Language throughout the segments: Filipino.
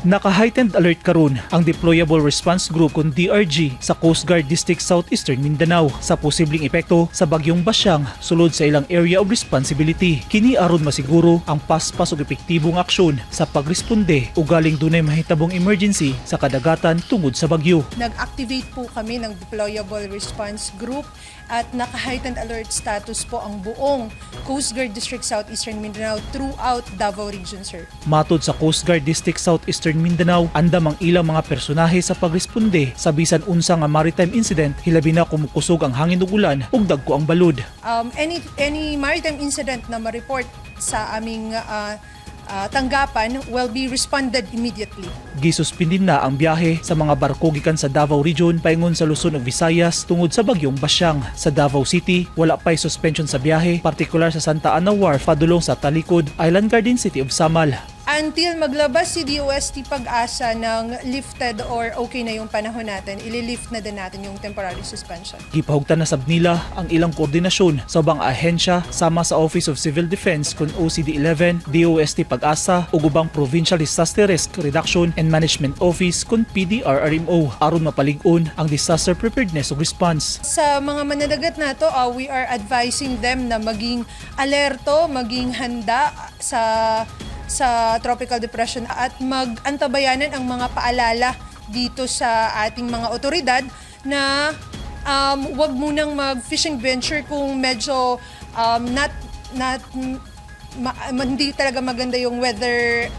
Naka-heightened alert karon ang Deployable Response Group kung DRG sa Coast Guard District Southeastern Mindanao sa posibleng epekto sa Bagyong Basyang sulod sa ilang area of responsibility. Kini aron masiguro ang paspas ug epektibong aksyon sa pagresponde ug galing dunay mahitabong emergency sa kadagatan tungod sa bagyo. Nag-activate po kami ng Deployable Response Group at naka-heightened alert status po ang buong Coast Guard District Southeastern Mindanao throughout Davao Region, sir. Matod sa Coast Guard District Southeastern Mindanao, andam ang ilang mga personahe sa pagresponde sa bisan unsa nga maritime incident, hilabi na kumukusog ang hangin ug ulan ug dagko ang balod. Any maritime incident na ma-report sa aming tanggapan will be responded immediately. Gisuspindin na ang biyahe sa mga barko gikan sa Davao Region paingon sa Luzon ug Visayas tungod sa Bagyong Basyang. Sa Davao City, wala pay suspension sa biyahe, partikular sa Santa Ana Wharf padulong sa Talikod, Island Garden City of Samal. Until maglabas si DOST Pag-asa ng lifted or okay na yung panahon natin, ililift na din natin yung temporary suspension. Gipahugtan na sab nila ang ilang koordinasyon sa ubang ahensya sama sa Office of Civil Defense kun OCD-11, DOST Pag-asa ug ubang Provincial Disaster Risk Reduction and Management Office kun PDRRMO aron mapalig-on ang disaster preparedness ug response. Sa mga mananagat nato, we are advising them na maging alerto, maging handa sa tropical depression at mag-antabayanan ang mga paalala dito sa ating mga otoridad na wag munang mag-fishing venture kung medyo hindi talaga maganda yung weather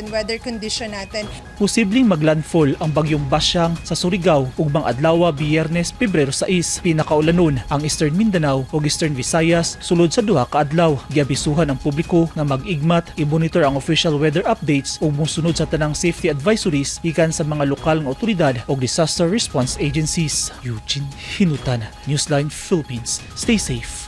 weather condition natin. Posibleng maglandfall ang Bagyong Basyang sa Surigao ug adlaw Biyernes, Pebrero 6. Pinakaulanon ang Eastern Mindanao ug Eastern Visayas sulod sa duha ka adlaw. Giabisohan ang publiko nga mag-igmat, i-monitor ang official weather updates ug mosunod sa tanang safety advisories gikan sa mga lokal nga otoridad ug disaster response agencies. Eugene Hinutan, Newsline Philippines. Stay safe.